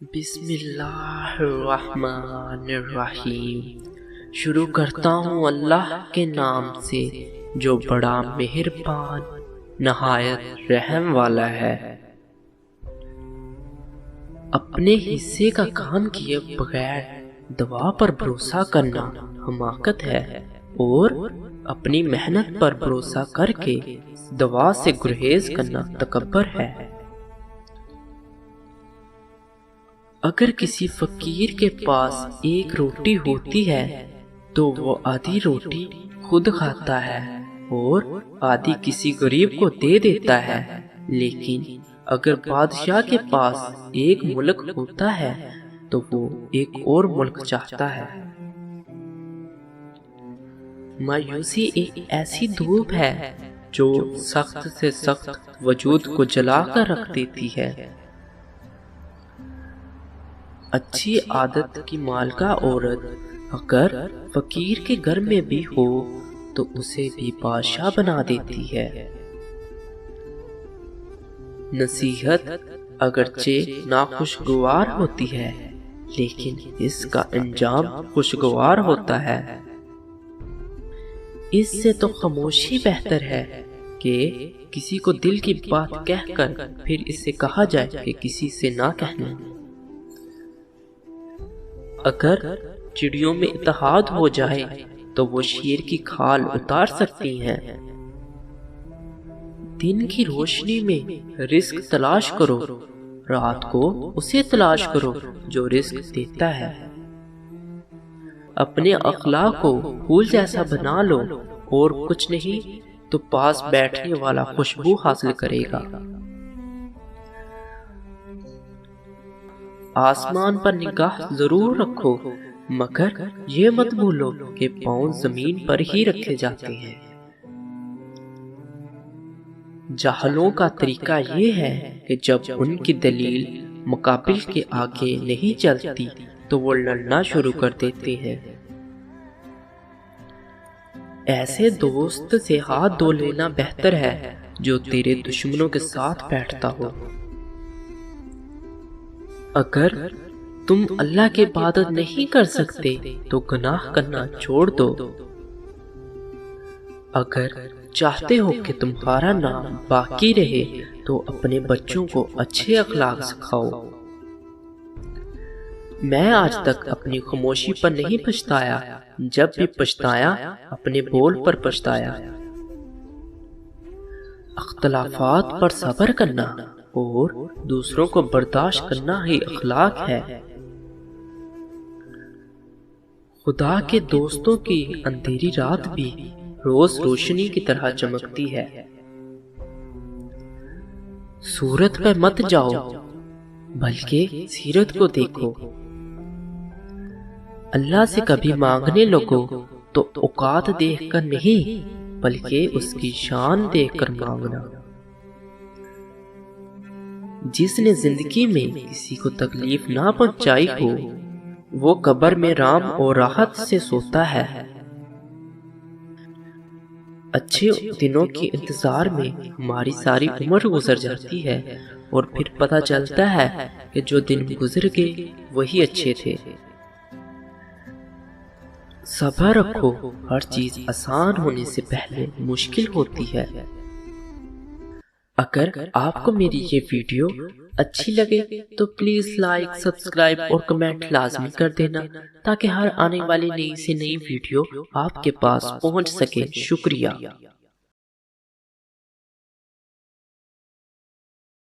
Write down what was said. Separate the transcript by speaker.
Speaker 1: بسم اللہ الرحمن الرحیم۔ شروع کرتا ہوں اللہ کے نام سے جو بڑا مہربان نہایت رحم والا ہے۔ اپنے حصے کا کام کیے بغیر دوا پر بھروسہ کرنا حماقت ہے اور اپنی محنت پر بھروسہ کر کے دوا سے گریز کرنا تکبر ہے۔ اگر کسی فقیر کے پاس ایک روٹی ہوتی ہے تو وہ آدھی روٹی خود کھاتا ہے اور آدھی کسی غریب کو دے دیتا ہے، لیکن اگر بادشاہ کے پاس ایک ملک ہوتا ہے تو وہ ایک اور ملک چاہتا ہے۔ مایوسی ایک ایسی دھوپ ہے جو سخت سے سخت وجود کو جلا کر رکھ دیتی ہے۔ اچھی عادت کی مالکہ عورت اگر فقیر کے گھر میں بھی ہو تو اسے بھی بادشاہ بنا دیتی ہے۔ نصیحت اگرچہ ناخوشگوار ہوتی ہے لیکن اس کا انجام خوشگوار ہوتا ہے۔ اس سے تو خاموشی بہتر ہے کہ کسی کو دل کی بات کہہ کر پھر اسے کہا جائے کہ کسی سے نہ کہنا۔ اگر چڑیوں میں اتحاد ہو جائے تو وہ شیر کی کھال اتار سکتی ہیں۔ دن کی روشنی میں رزق تلاش کرو، رات کو اسے تلاش کرو جو رزق دیتا ہے۔ اپنے اخلاق کو پھول جیسا بنا لو اور کچھ نہیں تو پاس بیٹھنے والا خوشبو حاصل کرے گا۔ آسمان پر نگاہ ضرور رکھو مگر یہ مت بھولو کہ پاؤں زمین پر ہی رکھے جاتے ہیں۔ جاہلوں کا طریقہ یہ ہے کہ جب ان کی دلیل مقابل کے آگے نہیں چلتی تو وہ لڑنا شروع کر دیتے ہیں۔ ایسے دوست سے ہاتھ دھو لینا بہتر ہے جو تیرے دشمنوں کے ساتھ بیٹھتا ہو۔ اگر تم اللہ کی عبادت نہیں کر سکتے تو گناہ کرنا چھوڑ دو۔ اگر چاہتے ہو کہ تمہارا نام باقی رہے تو اپنے بچوں کو اچھے اخلاق سکھاؤ۔ میں آج تک اپنی خاموشی پر نہیں پچھتایا، جب بھی پچھتایا اپنے بول پر پچھتایا۔ اختلافات پر صبر کرنا اور دوسروں کو برداشت کرنا ہی اخلاق ہے۔ خدا کے دوستوں کی اندھیری رات بھی روز روشنی کی طرح چمکتی ہے۔ صورت پہ مت جاؤ بلکہ سیرت کو دیکھو۔ اللہ سے کبھی مانگنے لگو تو اوقات دیکھ کر نہیں بلکہ اس کی شان دیکھ کر مانگنا۔ جس نے زندگی میں کسی کو تکلیف نہ پہنچائی ہو وہ قبر میں رام اور راحت سے سوتا ہے۔ اچھے دنوں کے انتظار میں ہماری ساری عمر گزر جاتی ہے اور پھر پتہ چلتا ہے کہ جو دن گزر گئے وہی اچھے تھے۔ صبر رکھو، ہر چیز آسان ہونے سے پہلے مشکل ہوتی ہے۔ اگر آپ کو میری یہ ویڈیو اچھی لگے تو پلیز لائک، سبسکرائب اور کمنٹ لازمی کر دینا تاکہ ہر آنے والی نئی سے نئی ویڈیو آپ کے پاس پہنچ سکے۔ شکریہ۔